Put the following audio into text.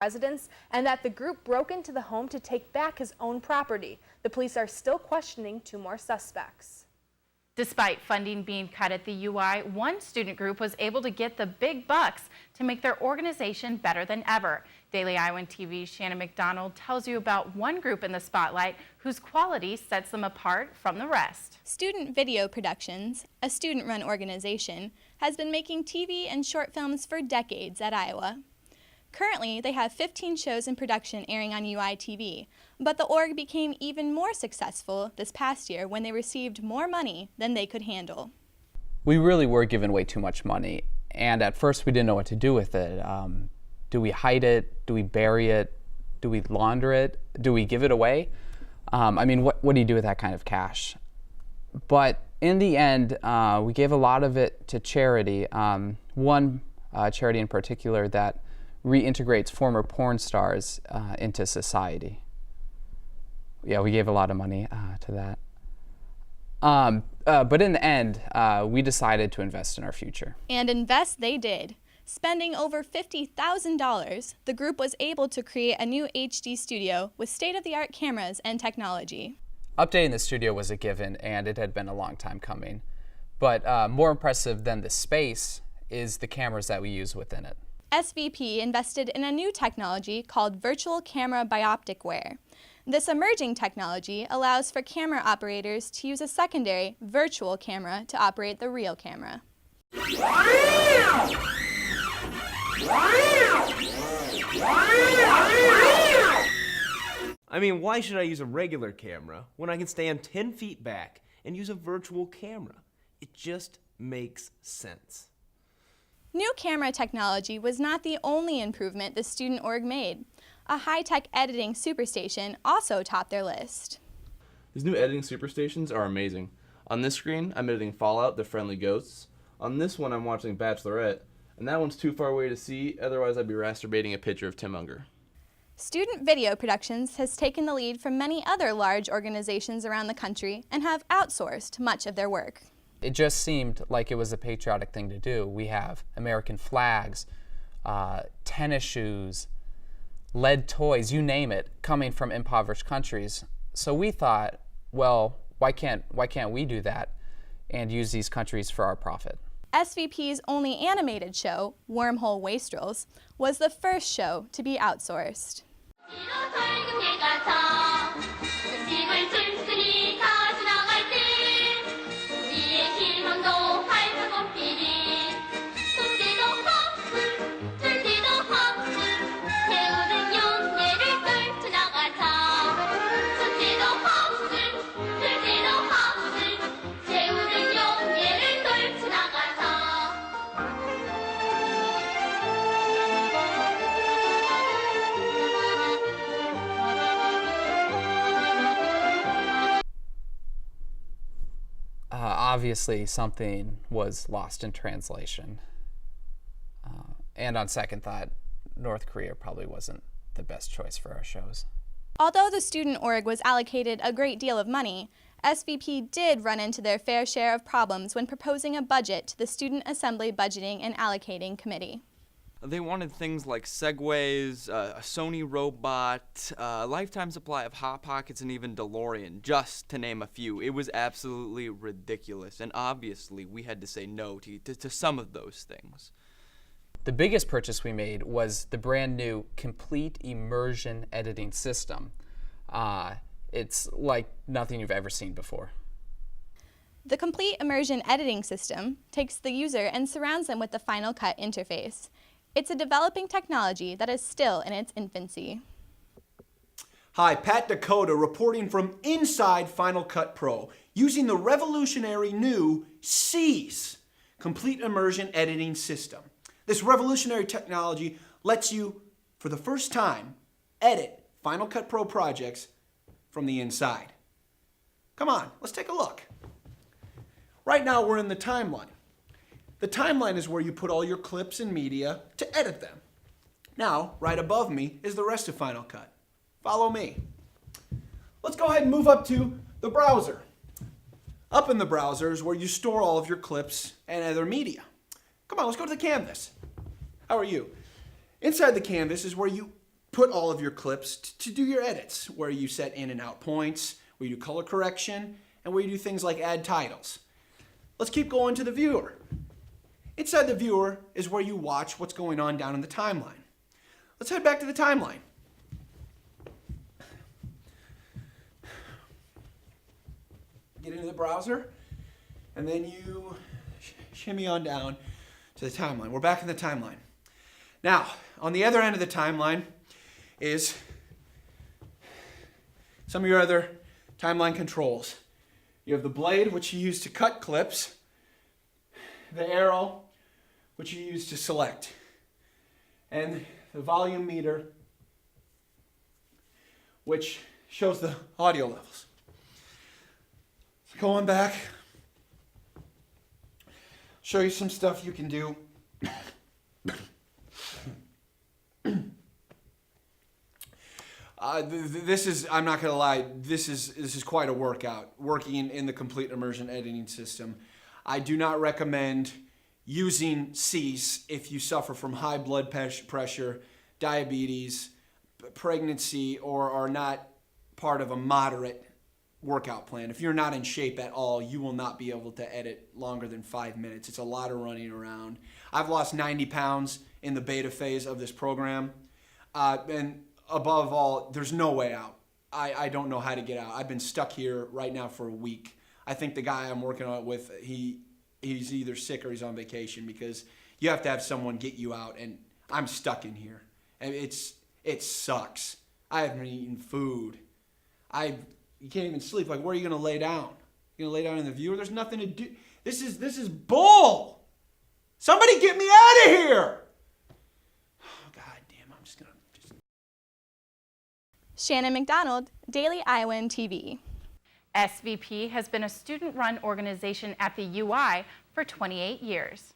residence and that the group broke into the home to take back his own property. The police are still questioning 2 more suspects. Despite funding being cut at the UI, one student group was able to get the big bucks to make their organization better than ever. Daily Iowan TV's Shannon McDonald tells you about one group in the spotlight whose quality sets them apart from the rest. Student Video Productions, a student-run organization, has been making TV and short films for decades at Iowa. Currently, they have 15 shows in production airing on UI TV, but the org became even more successful this past year when they received more money than they could handle. We really were given way too much money, and at first we didn't know what to do with it. Do we hide it? Do we bury it? Do we launder it? Do we give it away? I mean, what do you do with that kind of cash? But in the end, we gave a lot of it to charity. One charity in particular that reintegrates former porn stars into society. Yeah, we gave a lot of money to that. But in the end, we decided to invest in our future. And invest they did. Spending over $50,000, the group was able to create a new HD studio with state-of-the-art cameras and technology. Updating the studio was a given, and it had been a long time coming. But more impressive than the space is the cameras that we use within it. SVP invested in a new technology called virtual camera bioptic wear. This emerging technology allows for camera operators to use a secondary virtual camera to operate the real camera. I mean, why should I use a regular camera when I can stand 10 feet back and use a virtual camera? It just makes sense. New camera technology was not the only improvement the student org made. A high-tech editing superstation also topped their list. These new editing superstations are amazing. On this screen, I'm editing Fallout, The Friendly Ghosts. On this one, I'm watching Bachelorette. And that one's too far away to see, otherwise I'd be masturbating a picture of Tim Unger. Student Video Productions has taken the lead from many other large organizations around the country and have outsourced much of their work. It just seemed like it was a patriotic thing to do. We have American flags, tennis shoes, lead toys, you name it, coming from impoverished countries. So we thought, well, why can't we do that and use these countries for our profit? SVP's only animated show, Wormhole Wastrels, was the first show to be outsourced. Obviously, something was lost in translation. And on second thought, North Korea probably wasn't the best choice for our shows. Although the student org was allocated a great deal of money, SVP did run into their fair share of problems when proposing a budget to the Student Assembly Budgeting and Allocating Committee. They wanted things like Segways, a Sony robot, a lifetime supply of Hot Pockets, and even DeLorean, just to name a few. It was absolutely ridiculous, and obviously we had to say no to some of those things. The biggest purchase we made was the brand new complete immersion editing system. It's like nothing you've ever seen before. The complete immersion editing system takes the user and surrounds them with the Final Cut interface. It's a developing technology that is still in its infancy. Hi, Pat Dakota reporting from inside Final Cut Pro, using the revolutionary new CEAS, Complete Immersion Editing System. This revolutionary technology lets you, for the first time, edit Final Cut Pro projects from the inside. Come on, let's take a look. Right now we're in the timeline. The timeline is where you put all your clips and media to edit them. Now, right above me is the rest of Final Cut. Follow me. Let's go ahead and move up to the browser. Up in the browser is where you store all of your clips and other media. Come on, let's go to the canvas. How are you? Inside the canvas is where you put all of your clips to do your edits, where you set in and out points, where you do color correction, and where you do things like add titles. Let's keep going to the viewer. Inside the viewer is where you watch what's going on down in the timeline. Let's head back to the timeline. Get into the browser, and then you shimmy on down to the timeline. We're back in the timeline. Now, on the other end of the timeline is some of your other timeline controls. You have the blade, which you use to cut clips, the arrow, which you use to select, and the volume meter, which shows the audio levels. Going back, show you some stuff you can do. This is, I'm not gonna lie, this is quite a workout, working in the complete immersion editing system. I do not recommend using Cease if you suffer from high blood pressure, diabetes, pregnancy, or are not part of a moderate workout plan. If you're not in shape at all, you will not be able to edit longer than 5 minutes. It's a lot of running around. I've lost 90 pounds in the beta phase of this program. And above all, there's no way out. I don't know how to get out. I've been stuck here right now for a week. I think the guy I'm working on it with, he's either sick or he's on vacation, because you have to have someone get you out, and I'm stuck in here. And it sucks. I haven't eaten food. You can't even sleep. Like, where are you going to lay down? You're going to lay down in the viewer? There's nothing to do. This is bull. Somebody get me out of here. Oh, God damn, I'm just going to... Shannon McDonald, Daily Iowan TV. SVP has been a student-run organization at the UI for 28 years.